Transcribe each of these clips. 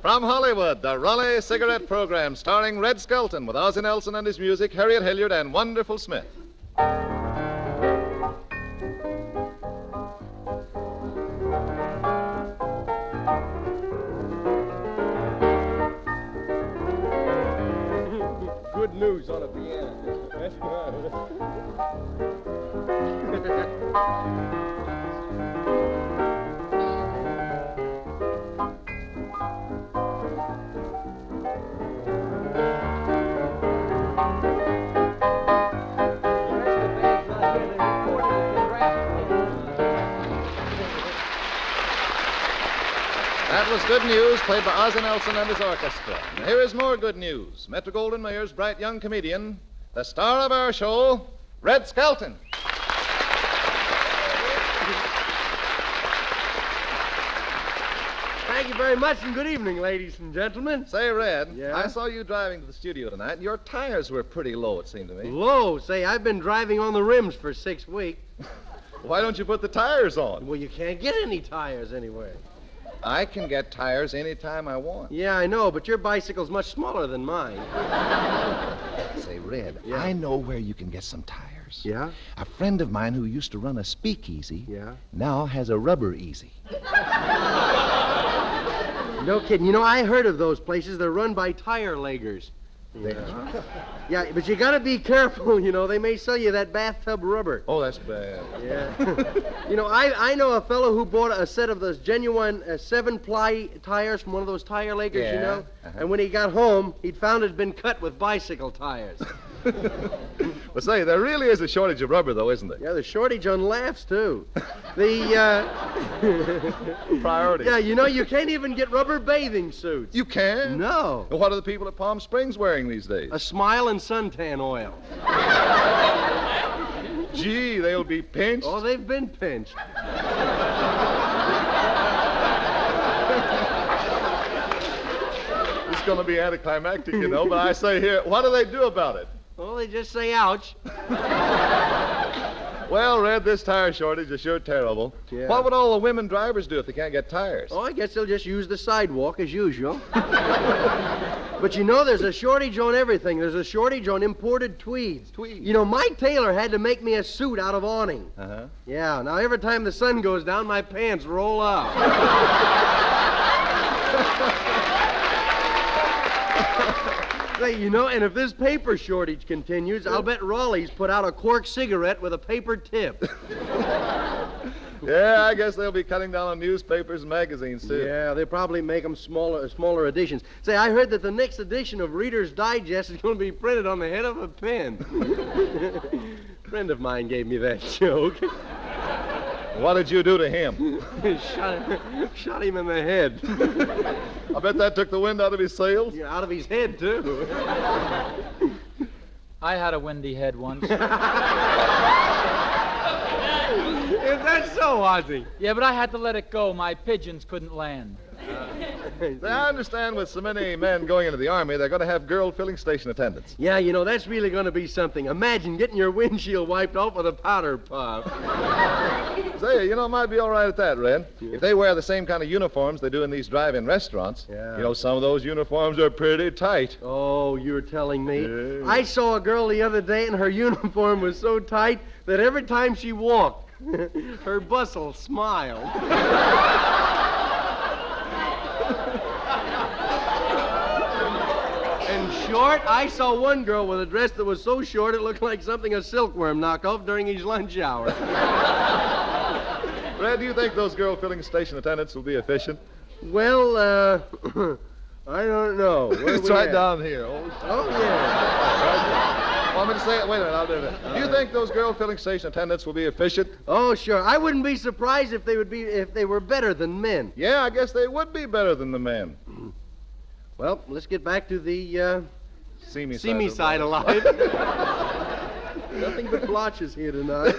From Hollywood, the Raleigh Cigarette Program, starring Red Skelton with Ozzie Nelson and his music, Harriet Hilliard, and Wonderful Smith. Good news on a piano. That was Good News, played by Ozzie Nelson and his orchestra. And here is more good news. Metro-Goldwyn-Mayer's bright young comedian, the star of our show, Red Skelton. Thank you very much, and good evening, ladies and gentlemen. Say, Red, Yeah? I saw you driving to the studio tonight, and your tires were pretty low, it seemed to me. Low, say, I've been driving on the rims for 6 weeks. Why don't you put the tires on? Well, you can't get any tires anywhere. I can get tires any time I want. Yeah, I know, but your bicycle's much smaller than mine. Say, Red, Yeah? I know where you can get some tires. Yeah? A friend of mine who used to run a speakeasy Yeah? now has a rubber easy. No kidding. You know, I heard of those places. They're run by tire leggers. Yeah, but you gotta be careful, you know. They may sell you that bathtub rubber. Oh, that's bad. Yeah. You know, I know a fellow who bought a set of those genuine 7-ply tires from one of those tire leggers, you Yeah, know. uh-huh. And when he got home, he'd found it'd been cut with bicycle tires. Well, say, there really is a shortage of rubber, though, isn't there? Yeah, the shortage on laughs, too. The, Priorities. yeah, you know, you can't even get rubber bathing suits. You can? No. Well, what are the people at Palm Springs wearing these days? A smile and suntan oil. Gee, they'll be pinched. Oh, they've been pinched. It's going to be anticlimactic, you know, but I say here, what do they do about it? Well, they just say ouch. Well, Red, this tire shortage is sure terrible. Yeah. What would all the women drivers do if they can't get tires? Oh, I guess they'll just use the sidewalk as usual. But you know, there's a shortage on everything. There's a shortage on imported tweeds. Tweeds? You know, my tailor had to make me a suit out of awning. Uh-huh. Yeah, now every time the sun goes down, my pants roll up. Say, you know, and if this paper shortage continues, I'll bet Raleigh's put out a cork cigarette with a paper tip. Yeah, I guess they'll be cutting down on newspapers and magazines, too. Yeah, they'll probably make them smaller editions. Say, I heard that the next edition of Reader's Digest is going to be printed on the head of a pen. A friend of mine gave me that joke. What did you do to him? Shot him in the head. I bet that took the wind out of his sails. Yeah, out of his head, too. I had a windy head once. Is that so, Ozzie? Yeah, but I had to let it go. My pigeons couldn't land. I understand with so many men going into the Army, they're going to have girl filling station attendants. Yeah, you know, that's really going to be something. Imagine getting your windshield wiped off with a powder puff. Say, you know, it might be all right at that, Red. If they wear the same kind of uniforms they do in these drive-in restaurants, Yeah. you know, some of those uniforms are pretty tight. Oh, you're telling me? Yeah. I saw a girl the other day, and her uniform was so tight that every time she walked, her bustle smiled. And short, I saw one girl with a dress that was so short it looked like something a silkworm knocked off during his lunch hour. Red, do you think those girl filling station attendants will be efficient? Well, I don't know. Where It's we right at? down here. Oh, yeah. Want me to say it? Wait a minute, I'll do it. Do you think those girl filling station attendants will be efficient? Oh, sure. I wouldn't be surprised if they were better than men. Yeah, I guess they would be better than the men. Well, let's get back to the See me side of life. Nothing but blotches here tonight.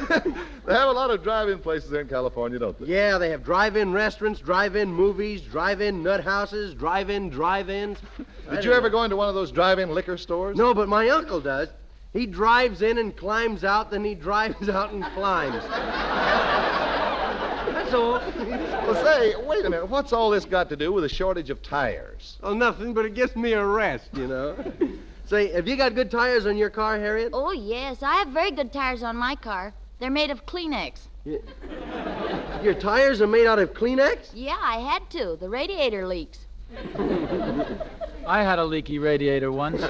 They have a lot of drive-in places there in California, don't they? Yeah, they have drive-in restaurants, drive-in movies, drive-in nut houses, drive-in drive-ins. Did you ever go into one of those drive-in liquor stores? No, but my uncle does. He drives in and climbs out, then he drives out and climbs. That's that's all. Well, say, wait a minute. What's all this got to do with a shortage of tires? Oh, nothing, but it gives me a rest, you know. Say, have you got good tires on your car, Harriet? Oh, yes. I have very good tires on my car. They're made of Kleenex. Your tires are made out of Kleenex? Yeah, I had to. The radiator leaks. I had a leaky radiator once.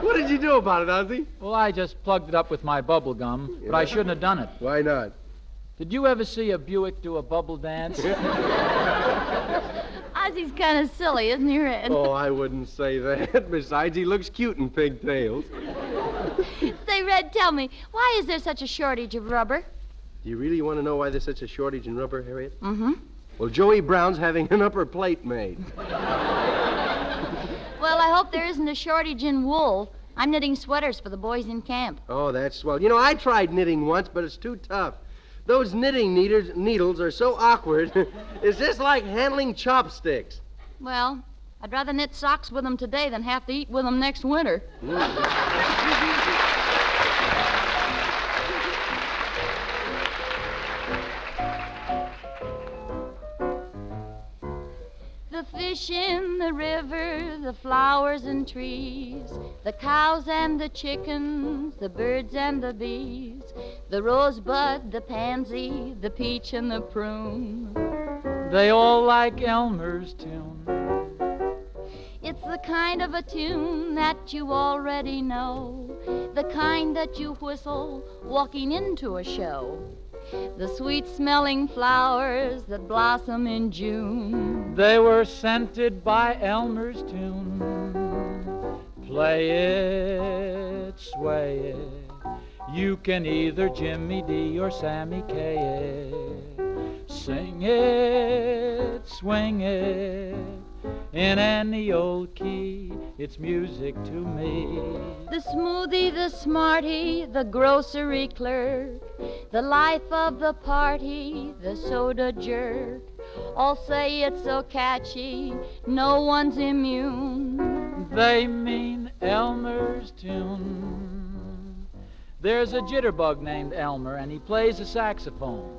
What did you do about it, Ozzy? Well, I just plugged it up with my bubble gum, but I shouldn't have done it. Why not? Did you ever see a Buick do a bubble dance? Ozzy's kind of silly, isn't he, Red? Oh, I wouldn't say that. Besides, he looks cute in pigtails. Say, Red, tell me, why is there such a shortage of rubber? Do you really want to know why there's such a shortage in rubber, Harriet? Mm-hmm. Well, Joey Brown's having an upper plate made. Well, I hope there isn't a shortage in wool. I'm knitting sweaters for the boys in camp. Oh, that's swell. You know, I tried knitting once, but it's too tough. Those knitting needles are so awkward. It's just like handling chopsticks. Well, I'd rather knit socks with them today than have to eat with them next winter. The fish in the river, the flowers and trees, the cows and the chickens, the birds and the bees, the rosebud, the pansy, the peach and the prune. They all like Elmer's tune. It's the kind of a tune that you already know, the kind that you whistle walking into a show. The sweet-smelling flowers that blossom in June. They were scented by Elmer's tune. Play it, sway it. You can either Jimmy D or Sammy K it. Sing it, swing it. In any old key, it's music to me. The smoothie, the smarty, the grocery clerk, the life of the party, the soda jerk, all say it's so catchy, no one's immune. They mean Elmer's tune. There's a jitterbug named Elmer, and he plays the saxophone.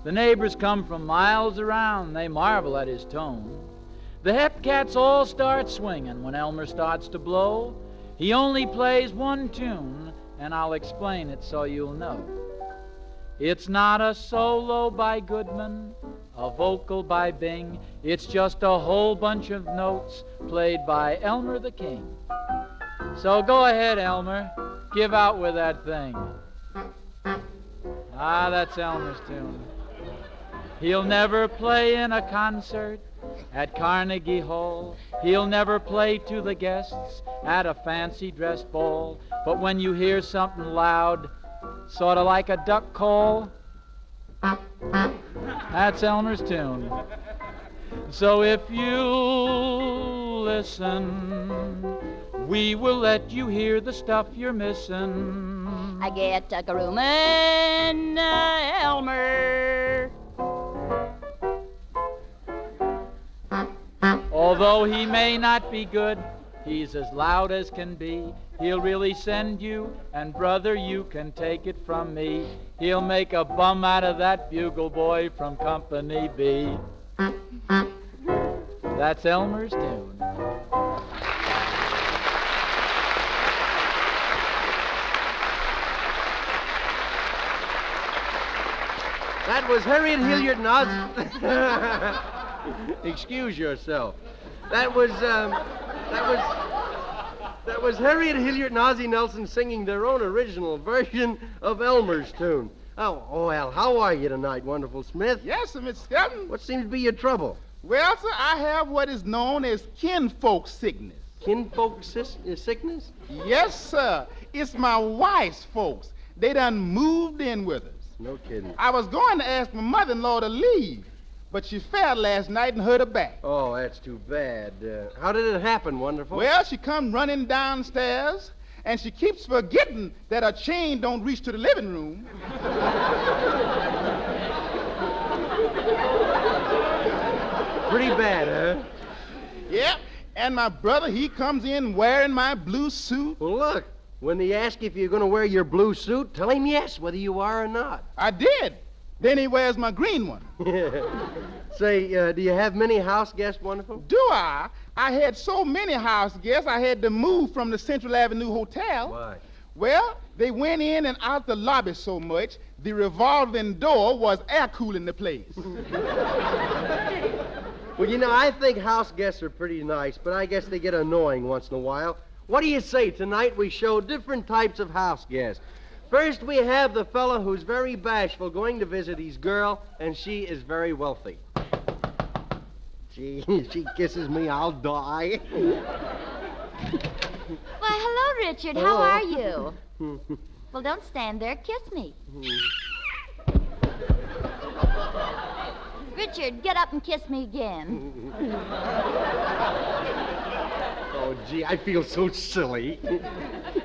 The neighbors come from miles around, they marvel at his tone. The hep cats all start swinging when Elmer starts to blow. He only plays one tune, and I'll explain it so you'll know. It's not a solo by Goodman, a vocal by Bing. It's just a whole bunch of notes played by Elmer the King. So go ahead, Elmer. Give out with that thing. Ah, that's Elmer's tune. He'll never play in a concert at Carnegie Hall. He'll never play to the guests at a fancy dress ball. But when you hear something loud, sort of like a duck call, that's Elmer's tune. So if you listen, we will let you hear the stuff you're missing. I get a groomin' Elmer. Although he may not be good, he's as loud as can be. He'll really send you, and brother, you can take it from me. He'll make a bum out of that bugle boy from Company B. That's Elmer's tune. That was Harriet Hilliard and Oz. Excuse yourself. That was Harriet Hilliard and Ozzie Nelson singing their own original version of Elmer's tune. Oh, Al, how are you tonight, wonderful Smith? Yes, sir, Mr. Skelton. What seems to be your trouble? Well, sir, I have what is known as kinfolk sickness. Kinfolk sickness? Yes, sir. It's my wife's folks. They done moved in with us. No kidding. I was going to ask my mother-in-law to leave, but she fell last night and hurt her back. Oh, that's too bad. How did it happen, wonderful? Well, she come running downstairs, and she keeps forgetting that her chain don't reach to the living room. Pretty bad, huh? Yep, and my brother, he comes in wearing my blue suit. Well, look, when he asks if you're going to wear your blue suit, tell him yes, whether you are or not. I did. Then he wears my green one. Say, do you have many house guests, Wonderful? Do I? I had so many house guests, I had to move from the Central Avenue Hotel. Why? Well, they went in and out the lobby so much, the revolving door was air cooling the place. Well, you know, I think house guests are pretty nice, but I guess they get annoying once in a while. What do you say? Tonight we show different types of house guests. First, we have the fella who's very bashful going to visit his girl, and she is very wealthy. Gee, if she kisses me, I'll die. Why, hello, Richard. How are you? Well, don't stand there. Kiss me. Richard, get up and kiss me again. Oh, gee, I feel so silly.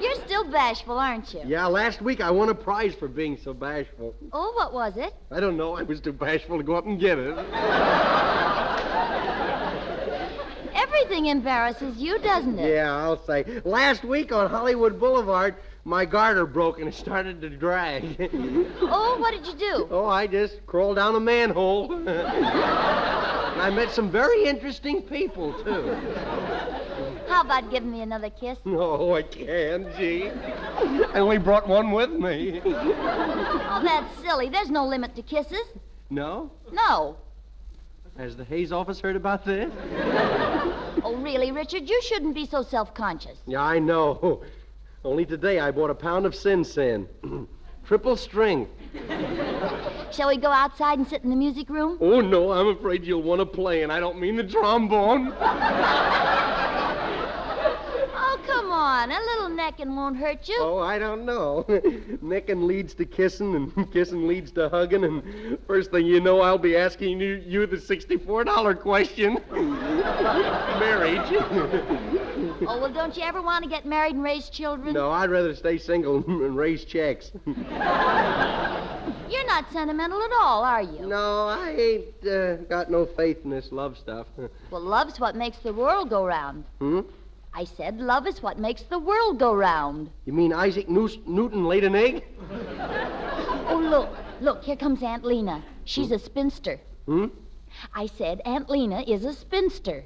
You're still bashful, aren't you? Yeah, last week I won a prize for being so bashful. Oh, what was it? I don't know. I was too bashful to go up and get it. Everything embarrasses you, doesn't it? Yeah, I'll say. Last week on Hollywood Boulevard, my garter broke and it started to drag. Oh, what did you do? Oh, I just crawled down a manhole. And I met some very interesting people, too. How about giving me another kiss? No, I can't, gee. I only brought one with me. Oh, that's silly. There's no limit to kisses. No? No. Has the Hayes office heard about this? Oh, really, Richard? You shouldn't be so self-conscious. Yeah, I know. Only today I bought a pound of Sin. Triple strength. Shall we go outside and sit in the music room? Oh, no, I'm afraid you'll want to play, and I don't mean the trombone. Oh, come on. A little necking won't hurt you. Oh, I don't know. Necking leads to kissing, and kissing leads to hugging, and first thing you know, I'll be asking you the $64 question. Marriage. Oh, well, don't you ever want to get married and raise children? No, I'd rather stay single and raise checks. You're not sentimental at all, are you? No, I ain't got no faith in this love stuff. Well, love's what makes the world go round. Hmm? I said love is what makes the world go round. You mean Isaac Newton laid an egg? Oh, look, here comes Aunt Lena. She's a spinster. Hmm? I said Aunt Lena is a spinster.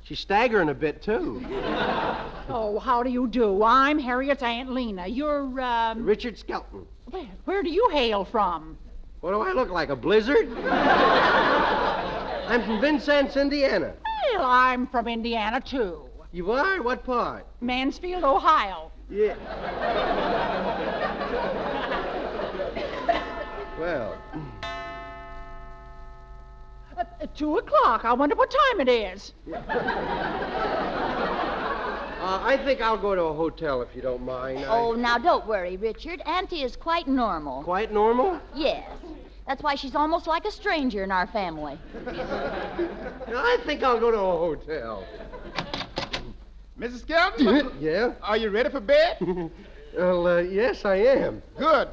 She's staggering a bit, too. Oh, how do you do? I'm Harriet's Aunt Lena. You're, Richard Skelton. where do you hail from? What do I look like, a blizzard? I'm from Vincennes, Indiana. Well, I'm from Indiana, too. You are? What part? Mansfield, Ohio. Yeah. Well, At 2 o'clock. I wonder what time it is. I think I'll go to a hotel if you don't mind. Oh, now don't worry, Richard. Auntie is quite normal. Quite normal? Yes. That's why she's almost like a stranger in our family. I think I'll go to a hotel. Mrs. Skelton? Yeah? Are you ready for bed? Well, yes, I am. Good.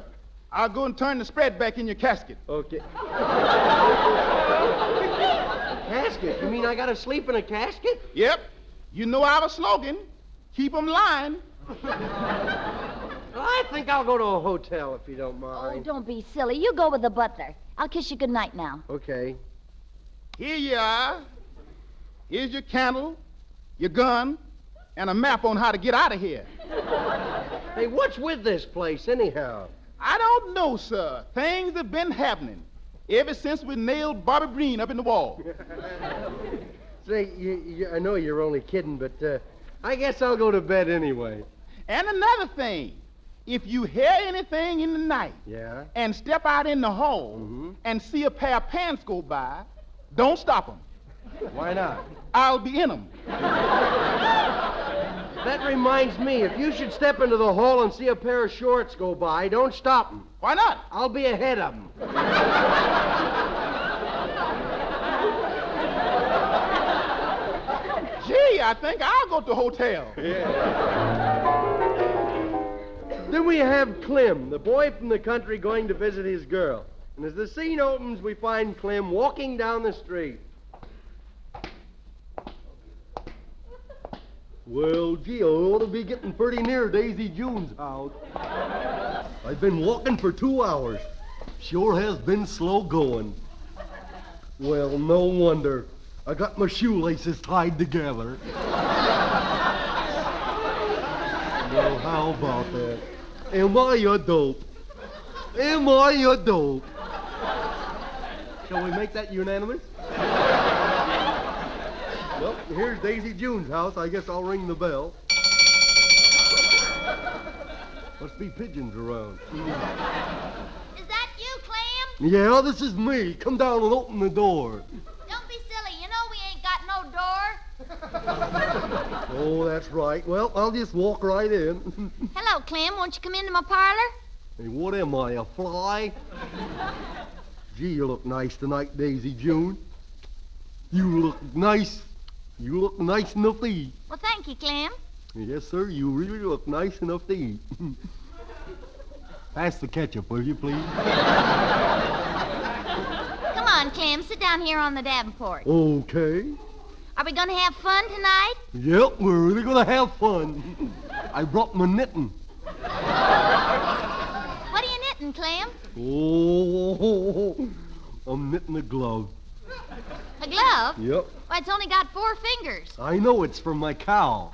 I'll go and turn the spread back in your casket. Okay. Casket? You mean I gotta sleep in a casket? Yep. You know our slogan. Keep 'em lying. I think I'll go to a hotel if you don't Oh, mind. don't be silly. You go with the butler. I'll kiss you goodnight now. Okay. Here you are. Here's your candle, your gun, and a map on how to get out of here. Hey, what's with this place, anyhow? I don't know, sir. Things have been happening ever since we nailed Bobby Breen up in the wall. Say, I know you're only kidding, but I guess I'll go to bed anyway. And another thing, if you hear anything in the night Yeah? and step out in the hall and see a pair of pants go by, don't stop them. Why not? I'll be in them. That reminds me, if you should step into the hall and see a pair of shorts go by, don't stop them. Why not? I'll be ahead of them. Gee, I think I'll go to the hotel. Then we have Clem, the boy from the country going to visit his girl. And as the scene opens, we find Clem walking down the street. Well, gee, I ought to be getting pretty near Daisy June's house. I've been walking for 2 hours. Sure has been slow going. Well, no wonder. I got my shoelaces tied together. Well, how about that? Am I a dope? Am I a dope? Shall we make that unanimous? Well, here's Daisy June's house. I guess I'll ring the bell. Must be pigeons around. Is that you, Clam? Yeah, this is me. Come down and open the door. Don't be silly. You know we ain't got no door. Oh, that's right. Well, I'll just walk right in. Hello, Clem. Won't you come into my parlor? Hey, what am I, a fly? Gee, you look nice tonight, Daisy June. You look nice. You look nice enough to eat. Well, thank you, Clem. Yes, sir, you really look nice enough to eat. Pass the ketchup, will you, please? Come on, Clem. Sit down here on the Davenport. Okay. Are we going to have fun tonight? Yep, we're really gonna have fun. I brought my knitting. What are you knitting, Clem? Oh, I'm knitting a glove. A glove? Yep. Why, it's only got 4 fingers. I know it's from my cow.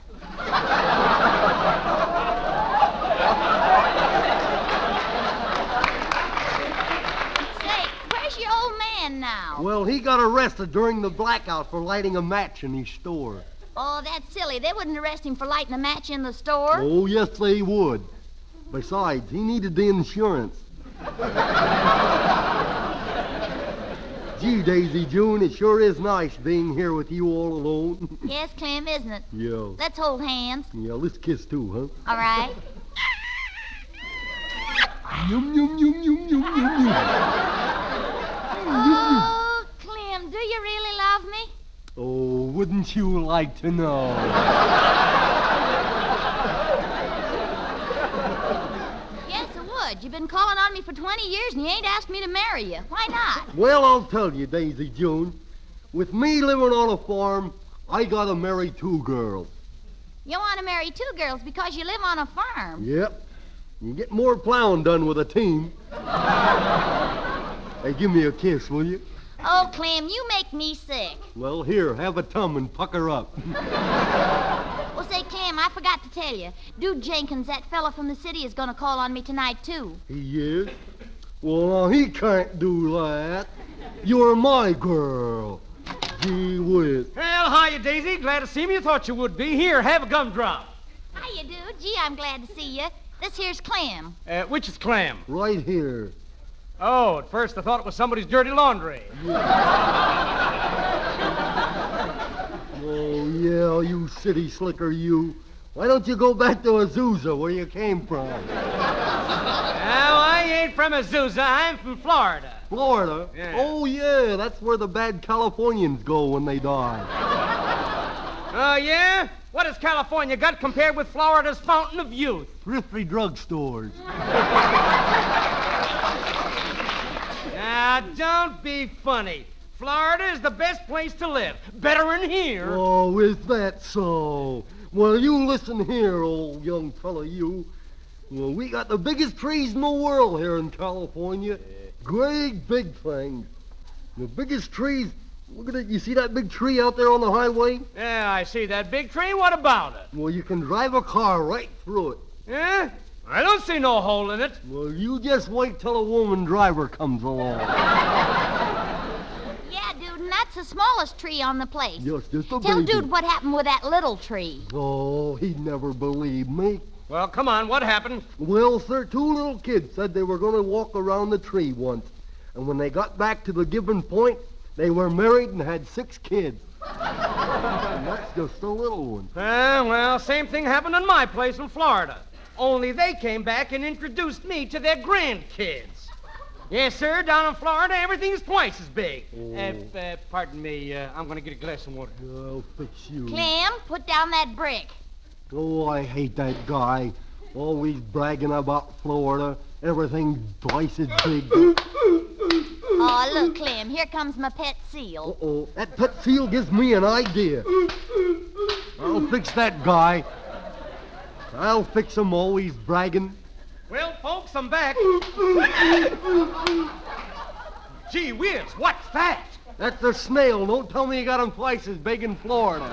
Say, where's your old man now? Well, he got arrested during the blackout for lighting a match in his store. Oh, that's silly. They wouldn't arrest him for lighting a match in the store. Oh, yes, they would. Besides, he needed the insurance. Gee, Daisy June, it sure is nice being here with you all alone. Yes, Clem, isn't it? Yeah. Let's hold hands. Yeah, let's kiss too, huh? All right. Yum, yum, yum, yum, yum, yum, yum. Oh, Clem, do you really love me? Oh, wouldn't you like to know? Yes, I would. You've been calling on me for 20 years and you ain't asked me to marry you. Why not? Well, I'll tell you, Daisy June. With me living on a farm, I gotta marry 2 girls. You want to marry 2 girls because you live on a farm. Yep. You get more plowing done with a team. Hey, give me a kiss, will you? Oh, Clem, you make me sick. Well, here, have a tum and pucker up. Well, say, Clem, I forgot to tell you. Dude Jenkins, that fella from the city, is going to call on me tonight, too. He is? Well, he can't do that. You're my girl. Gee whiz. Well, hiya, Daisy. Glad to see me. You thought you would be. Here, have a gumdrop. Hiya, dude. Gee, I'm glad to see you. This here's Clem. Which is Clam? Right here. Oh, at first I thought it was somebody's dirty laundry. Oh, yeah, you city slicker, you. Why don't you go back to Azusa, where you came from? Now, I ain't from Azusa. I'm from Florida. Florida? Yeah. Oh, yeah, that's where the bad Californians go when they die. Oh, yeah? What has California got compared with Florida's fountain of youth? Thrifty drugstores. Now, don't be funny. Florida is the best place to live. Better than here. Oh, is that so? Well, you listen here, old young fella, you. Well, we got the biggest trees in the world here in California. Great big things. The biggest trees. Look at it. You see that big tree out there on the highway? Yeah, I see that big tree. What about it? Well, you can drive a car right through it. Yeah? I don't see no hole in it. Well, you just wait till a woman driver comes along. Yeah, dude, and that's the smallest tree on the place. Just a Tell baby. dude what happened with that little tree. Oh, he'd never believe me. Well, come on. What happened? Well, sir, 2 little kids said they were going to walk around the tree once. And when they got back to the given point, they were married and had 6 kids. And that's just a little one. Well, same thing happened in my place in Florida. Only they came back and introduced me to their grandkids. Yes, sir, down in Florida, everything's twice as big. Oh. Pardon me, I'm going to get a glass of water. I'll fix you. Clem, put down that brick. Oh, I hate that guy. Always bragging about Florida. Everything's twice as big. Oh, look, Clem, here comes my pet seal. Uh-oh. That pet seal gives me an idea. I'll fix that guy. I'll fix him always bragging. Well, folks, I'm back. Gee whiz, what's that? That's the snail. Don't tell me you got him twice as big in Florida.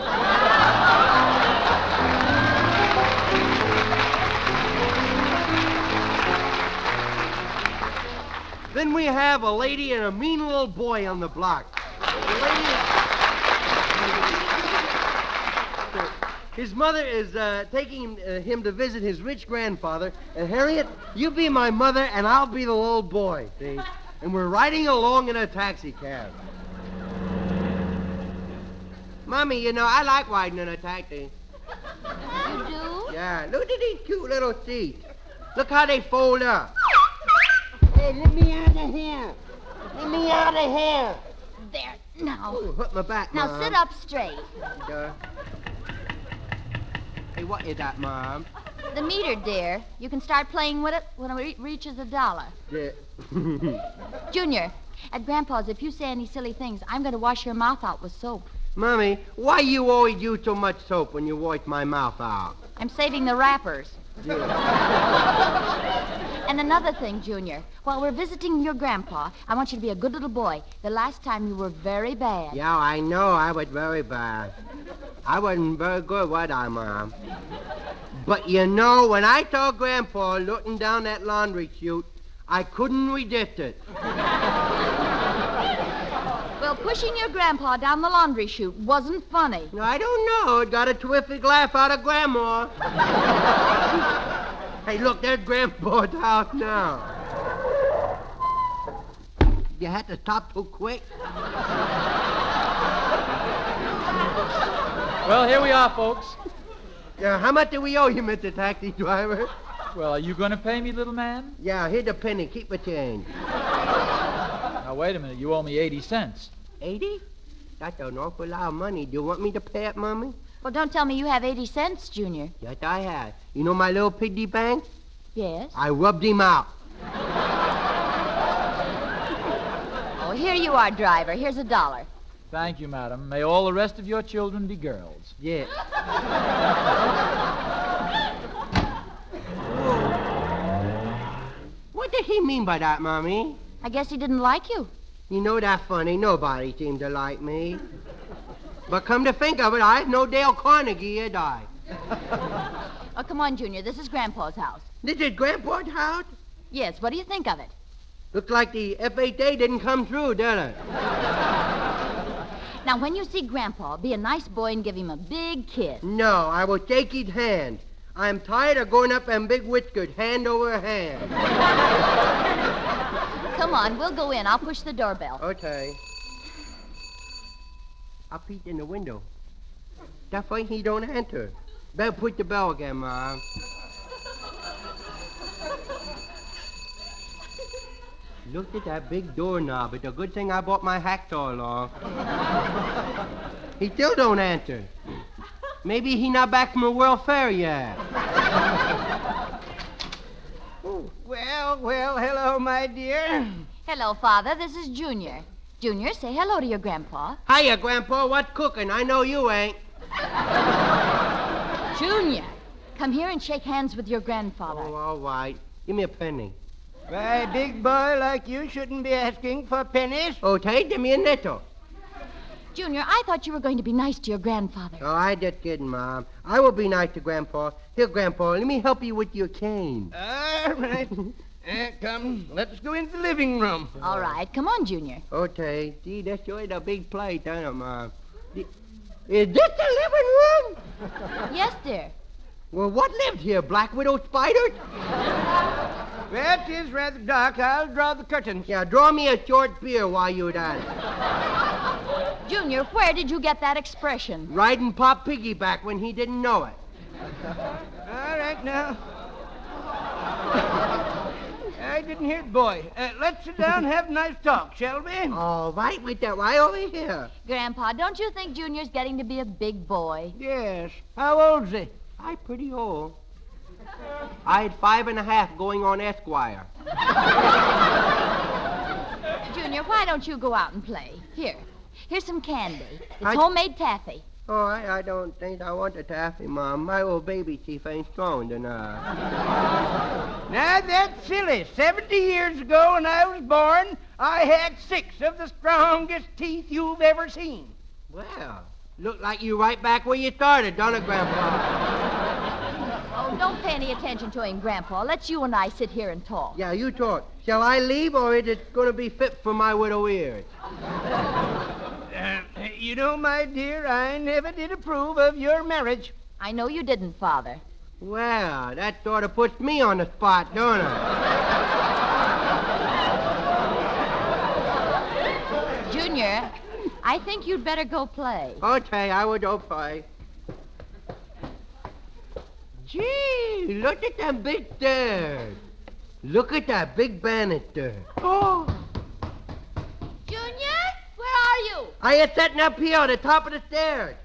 Then we have a lady and a mean little boy on the block. His mother is taking him to visit his rich grandfather. And Harriet, you be my mother and I'll be the little boy, see? And we're riding along in a taxi cab. Mommy, you know, I like riding in a taxi. You do? Yeah, look at these cute little seats. Look how they fold up. Hey, let me out of here. Let me out of here. There, now. Ooh, hurt my back, Now Mom. sit up straight. Hey, what is that, Mom? The meter, dear. You can start playing with it when it reaches $1. Yeah. Junior, at Grandpa's, if you say any silly things, I'm going to wash your mouth out with soap. Mommy, why you always use so much soap when you wash my mouth out? I'm saving the wrappers. And another thing, Junior. While we're visiting your grandpa, I want you to be a good little boy. The last time you were very bad. Yeah, I know I was very bad. I wasn't very good, was I, Mom? But you know, when I saw Grandpa looking down that laundry chute, I couldn't resist it. Well, pushing your grandpa down the laundry chute wasn't funny. I don't know. It got a terrific laugh out of Grandma. Hey, look, there's Grandpa's house now. You had to stop so quick? Well, here we are, folks. Yeah, how much do we owe you, Mr. Taxi Driver? Well, are you going to pay me, little man? Yeah, here's a penny. Keep the change. Now, wait a minute. You owe me 80 cents. 80? That's an awful lot of money. Do you want me to pay it, Mommy? Well, don't tell me you have 80 cents, Junior. Yes, I have. You know my little piggy bank? Yes? I rubbed him out. Oh, here you are, driver. Here's $1. Thank you, madam. May all the rest of your children be girls. Yeah. What did he mean by that, Mommy? I guess he didn't like you. You know that funny. Nobody seemed to like me. But come to think of it, I ain't no Dale Carnegie, is I? Oh, come on, Junior. This is Grandpa's house. This is Grandpa's house? Yes, what do you think of it? Looks like the FHA didn't come through, did it? Now, when you see Grandpa, be a nice boy and give him a big kiss. No, I will shake his hand. I'm tired of going up them big whiskers, hand over hand. Come on, we'll go in. I'll push the doorbell. Okay. I'll peek in the window. That way he don't enter. Better push the bell again, Mom. Look at that big doorknob. It's a good thing I brought my hacksaw along. He still don't answer. Maybe he not back from a World Fair yet. Well, hello, my dear. Hello, Father. This is Junior. Junior, say hello to your Grandpa. Hiya, Grandpa. What's cooking? I know you ain't. Junior, come here and shake hands with your grandfather. Oh, all right. Give me a penny. Why, big boy like you shouldn't be asking for pennies. Okay, give me a nickel. Junior, I thought you were going to be nice to your grandfather. Oh, I just kidding, Mom. I will be nice to Grandpa. Here, Grandpa, let me help you with your cane. All right. Come, let's go into the living room. All right, come on, Junior. Okay. Gee, that's sure a big place, ain't it, Mom? Is this the living room? Yes, dear. Well, what lived here? Black widow spiders? That is rather dark. I'll draw the curtains. Yeah, draw me a short beer while you're at it. Junior, where did you get that expression? Riding Pop piggyback when he didn't know it. All right, now. I didn't hear it, boy. Let's sit down and have a nice talk, shall we? All right, with that right over here. Grandpa, don't you think Junior's getting to be a big boy? Yes. How old's he? I'm pretty old. I had 5.5 going on Esquire. Junior, why don't you go out and play? Here's some candy. It's I- homemade taffy. Oh, I don't think I want the taffy, Mom. My old baby teeth ain't strong enough. Now, that's silly. 70 years ago when I was born, I had 6 of the strongest teeth you've ever seen. Well, look like you right back where you started, don't it, Grandpa? Oh, don't pay any attention to him, Grandpa. Let's you and I sit here and talk. Yeah, you talk. Shall I leave, or is it going to be fit for my widow ears? You know, my dear, I never did approve of your marriage. I know you didn't, Father. Well, that sort of puts me on the spot, don't it? Junior, I think you'd better go play. Okay, I will go play. Gee, look at them big stairs. Look at that big banister. Oh, Junior, where are you? I am sitting up here at the top of the stairs.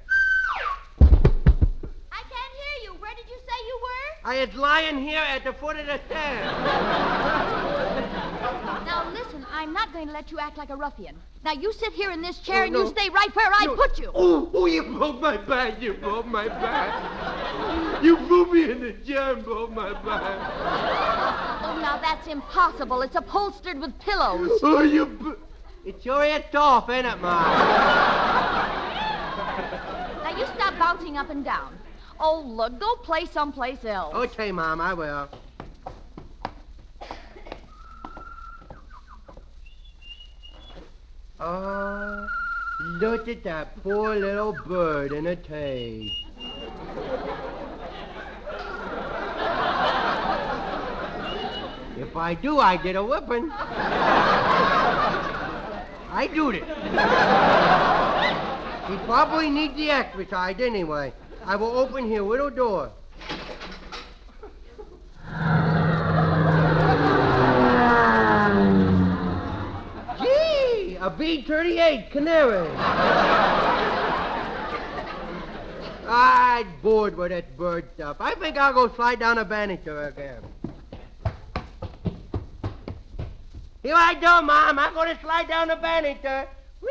I can't hear you. Where did you say you were? I is lying here at the foot of the stairs. Now listen, I'm not going to let you act like a ruffian. Now you sit here in this chair and no. you stay right where I put you. Oh, you broke my back. You broke my back. You threw me in the chair and broke my back. Oh, now that's impossible. It's upholstered with pillows. Oh, It's your head off, ain't it, Ma? Now you stop bouncing up and down. Oh, look, go play someplace else. Okay, Mom, I will. Oh, look at that poor little bird in a cage. If I do, I get a whipping. I do it. He probably needs the exercise anyway. I will open here little door. Gee, a B-38 canary. I'm bored with that bird stuff. I think I'll go slide down a banister again. Here I go, Mom. I'm going to slide down the banister. Whee!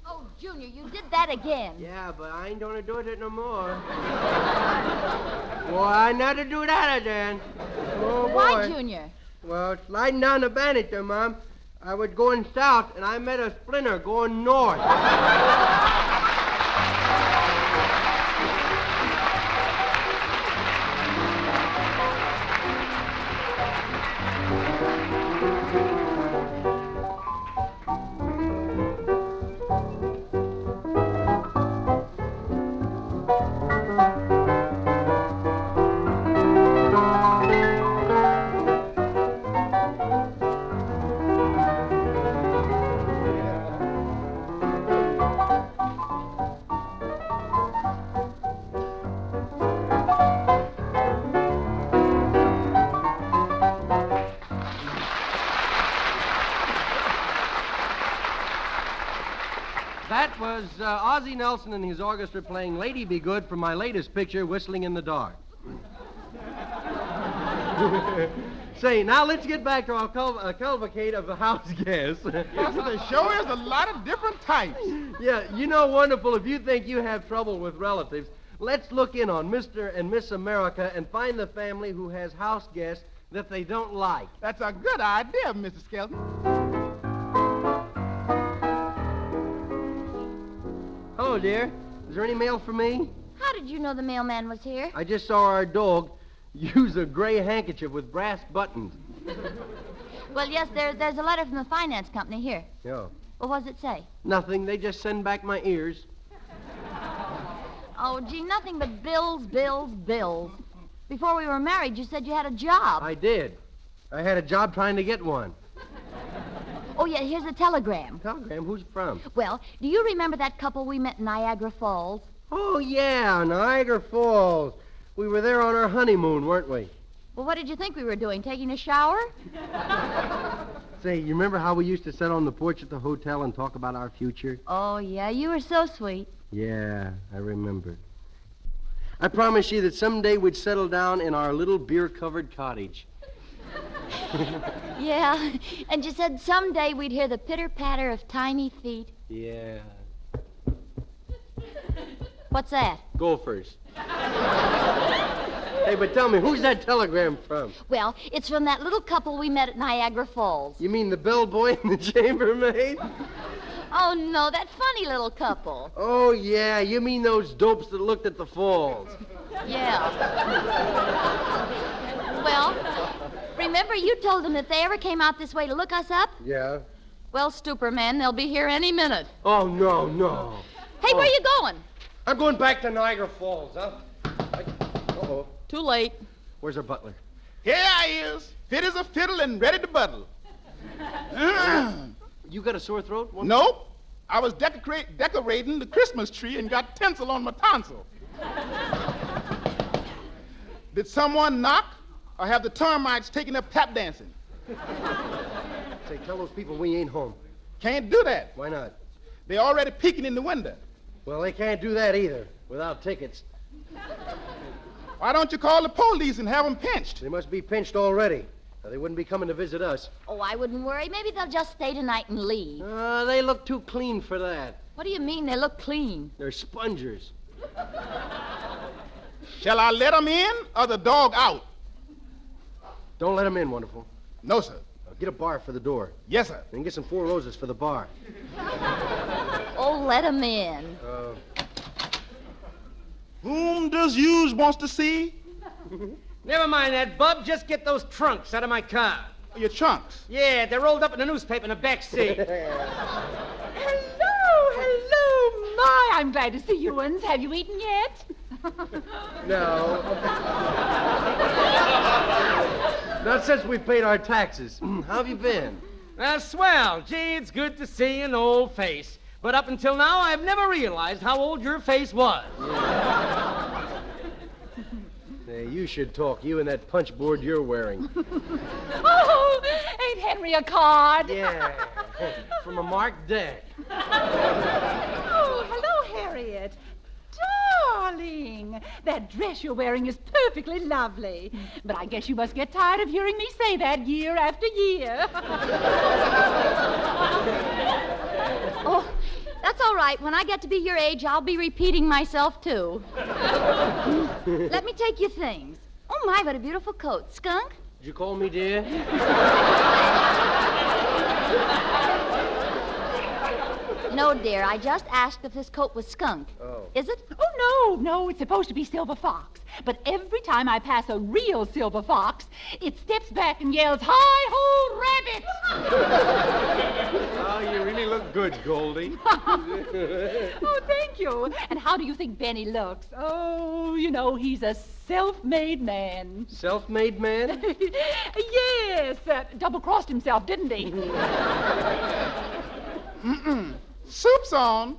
Oh, Junior, you did that again. Yeah, but I ain't going to do it no more. Well, I never do that again. Oh, boy. Why, Junior? Well, sliding down the banister, Mom, I was going south, and I met a splinter going north. That was Ozzie Nelson and his orchestra playing Lady Be Good from my latest picture, Whistling in the Dark. Say, now let's get back to our cavalcade of the house guests. The show is a lot of different types. Yeah, you know, wonderful, if you think you have trouble with relatives, let's look in on Mr. and Miss America and find the family who has house guests that they don't like. That's a good idea, Mrs. Skelton. Hello, dear. Is there any mail for me? How did you know the mailman was here? I just saw our dog use a gray handkerchief with brass buttons. Well, yes, there's a letter from the finance company here. Yeah. Well, what does it say? Nothing. They just send back my ears. Oh, gee, nothing but bills, bills, bills. Before we were married, you said you had a job. I did. I had a job trying to get one. Oh, yeah, here's a telegram. Telegram? Who's it from? Well, do you remember that couple we met in Niagara Falls? Oh, yeah, Niagara Falls. We were there on our honeymoon, weren't we? Well, what did you think we were doing, taking a shower? Say, you remember how we used to sit on the porch at the hotel and talk about our future? Oh, yeah, you were so sweet. Yeah, I remember. I promised you that someday we'd settle down in our little beer-covered cottage. Yeah, and you said someday we'd hear the pitter-patter of tiny feet. Yeah. What's that? Gophers. Hey, but tell me, who's that telegram from? Well, it's from that little couple we met at Niagara Falls. You mean the bellboy and the chambermaid? Oh, no, that funny little couple. Oh, yeah, you mean those dopes that looked at the falls. Yeah. Well, remember you told them if they ever came out this way to look us up? Yeah. Well, stupor man, they'll be here any minute. Oh, no. Hey, where you going? I'm going back to Niagara Falls, huh? Uh-oh. Too late. Where's our butler? Here I is, fit as a fiddle and ready to buddle. You got a sore throat? Nope. I was decorating the Christmas tree and got tinsel on my tonsil. Did someone knock, or have the termites taken up tap dancing? Say, tell those people we ain't home. Can't do that. Why not? They're already peeking in the window. Well, they can't do that either, without tickets. Why don't you call the police and have them pinched? They must be pinched already. Now, they wouldn't be coming to visit us. Oh, I wouldn't worry. Maybe they'll just stay tonight and leave. They look too clean for that. What do you mean they look clean? They're spongers. Shall I let them in or the dog out? Don't let them in, Wonderful. No, sir. Now, get a bar for the door. Yes, sir. And get some 4 roses for the bar. Oh, let 'em in. Whom does yous wants to see? Never mind that, Bub. Just get those trunks out of my car. Your trunks. Yeah, they're rolled up in the newspaper in the back seat. Hello. My, I'm glad to see you ones. Have you eaten yet? No. Not since we paid our taxes. How have you been? Swell. Gee, it's good to see an old face. But up until now, I've never realized how old your face was. Hey, you should talk. You and that punch board you're wearing. Oh, ain't Henry a card? Yeah. From a marked deck. Oh, hello, Harriet. Darling, that dress you're wearing is perfectly lovely. But I guess you must get tired of hearing me say that year after year. Oh, that's all right. When I get to be your age, I'll be repeating myself, too. Let me take your things. Oh, my, what a beautiful coat. Skunk? Did you call me dear? No, dear. I just asked if this coat was skunk. Oh. Is it? Oh, no, it's supposed to be Silver Fox. But every time I pass a real silver fox, it steps back and yells, "Hi-ho, rabbit!" Oh, you really look good, Goldie. Oh, thank you. And how do you think Benny looks? Oh, you know, he's a self-made man. Self-made man? Yes, double-crossed himself, didn't he? Soup's on.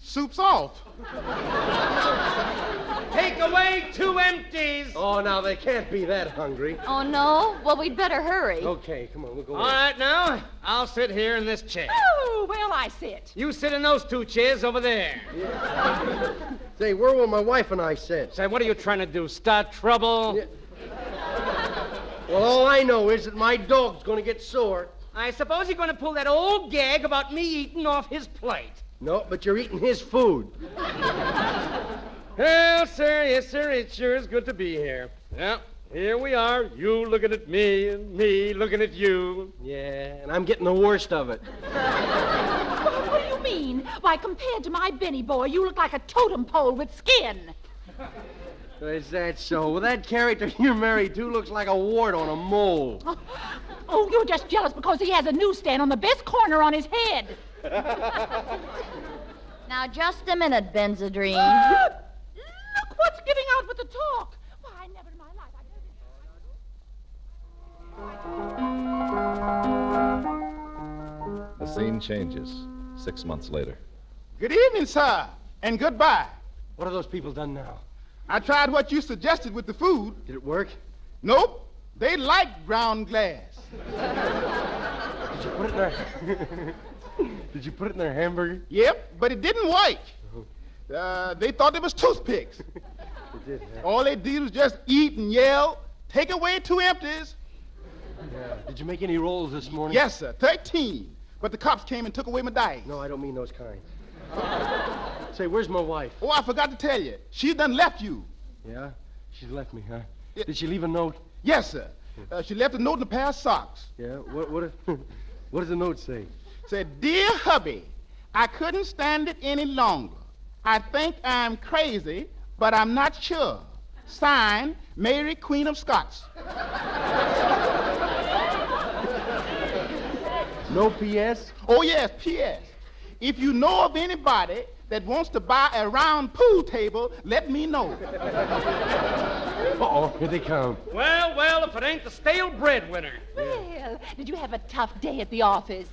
Soup's off. Take away 2 empties. Oh, now they can't be that hungry. Oh, no? Well, we'd better hurry. Okay, come on, we'll go All right, now, I'll sit here in this chair. Oh, well, I sit. You sit in those 2 chairs over there. Say, where will my wife and I sit? Say, what are you trying to do, start trouble? Yeah. Well, all I know is that my dog's going to get sore. I suppose you're going to pull that old gag about me eating off his plate. No, but you're eating his food. Well, sir, yes, sir, it sure is good to be here. Well, here we are, you looking at me and me looking at you. Yeah, and I'm getting the worst of it. What do you mean? Why, compared to my Benny boy, you look like a totem pole with skin. Is that so? Well, that character you're married to looks like a wart on a mole. Oh, you're just jealous because he has a newsstand on the best corner on his head. Now, just a minute, Benzedrine. Look what's giving out with the talk. Why, never in my life. The scene changes 6 months later. Good evening, sir, and goodbye. What have those people done now? I tried what you suggested with the food. Did it work? Nope. They like ground glass. Did you put it in their... Did you put it in their hamburger? Yep, but it didn't work. They thought they was toothpicks. All they did was just eat and yell, take away 2 empties. Yeah. Did you make any rolls this morning? Yes, sir, 13. But the cops came and took away my dice. No, I don't mean those kinds. Say, where's my wife? Oh, I forgot to tell you. She done left you. Yeah? She's left me, huh? Yeah. Did she leave a note? Yes, sir. She left a note in a pair of socks. Yeah? What does the note say? Said, "Dear hubby, I couldn't stand it any longer. I think I'm crazy, but I'm not sure. Signed, Mary, Queen of Scots." No P.S.? Oh, yes, P.S. If you know of anybody that wants to buy a round pool table, let me know. Uh-oh, here they come. Well, if it ain't the stale breadwinner. Well, did you have a tough day at the office?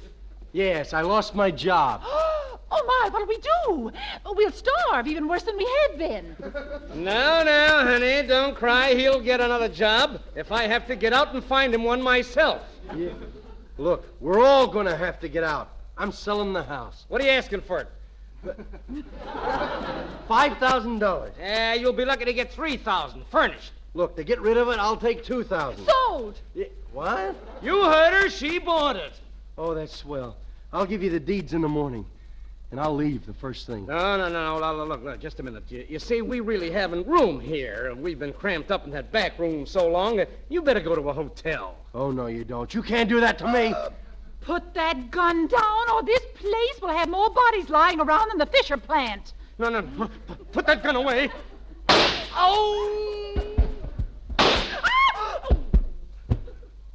Yes, I lost my job. Oh, my, what'll we do? We'll starve, even worse than we had been. No, honey, don't cry. He'll get another job if I have to get out and find him one myself. Yeah. Look, we're all going to have to get out. I'm selling the house. What are you asking for it? $5,000. You'll be lucky to get 3,000 furnished. Look, to get rid of it, I'll take 2,000. Sold. Yeah, what? You heard her. She bought it. Oh, that's swell. I'll give you the deeds in the morning, and I'll leave the first thing. No. Look, just a minute. You see, we really haven't room here. We've been cramped up in that back room so long. You better go to a hotel. Oh, no, you don't. You can't do that to me. Put that gun down, or this place will have more bodies lying around than the Fisher plant. No. Put that gun away. Oh!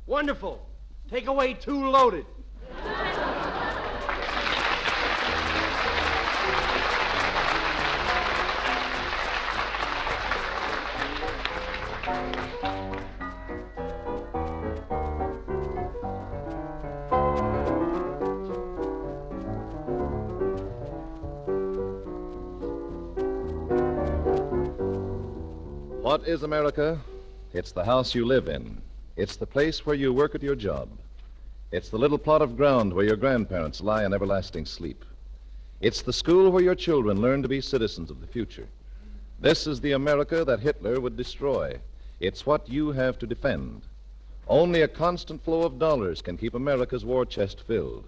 Wonderful. Take away 2 loaded. What is America? It's the house you live in. It's the place where you work at your job. It's the little plot of ground where your grandparents lie in everlasting sleep. It's the school where your children learn to be citizens of the future. This is the America that Hitler would destroy. It's what you have to defend. Only a constant flow of dollars can keep America's war chest filled.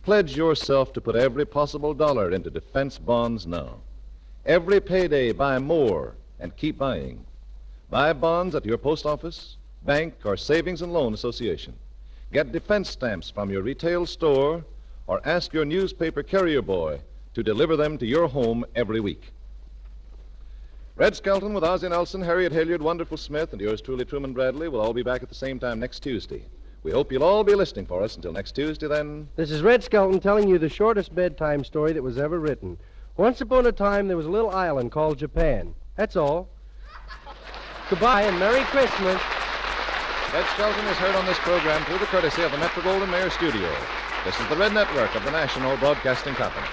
Pledge yourself to put every possible dollar into defense bonds now. Every payday, buy more and keep buying. Buy bonds at your post office, bank, or savings and loan association. Get defense stamps from your retail store, or ask your newspaper carrier boy to deliver them to your home every week. Red Skelton with Ozzie Nelson, Harriet Hilliard, Wonderful Smith, and yours truly, Truman Bradley, will all be back at the same time next Tuesday. We hope you'll all be listening for us. Until next Tuesday, then. This is Red Skelton telling you the shortest bedtime story that was ever written. Once upon a time, there was a little island called Japan. That's all. Goodbye and Merry Christmas. Red Skelton is heard on this program through the courtesy of the Metro-Goldwyn-Mayer Studio. This is the Red Network of the National Broadcasting Company.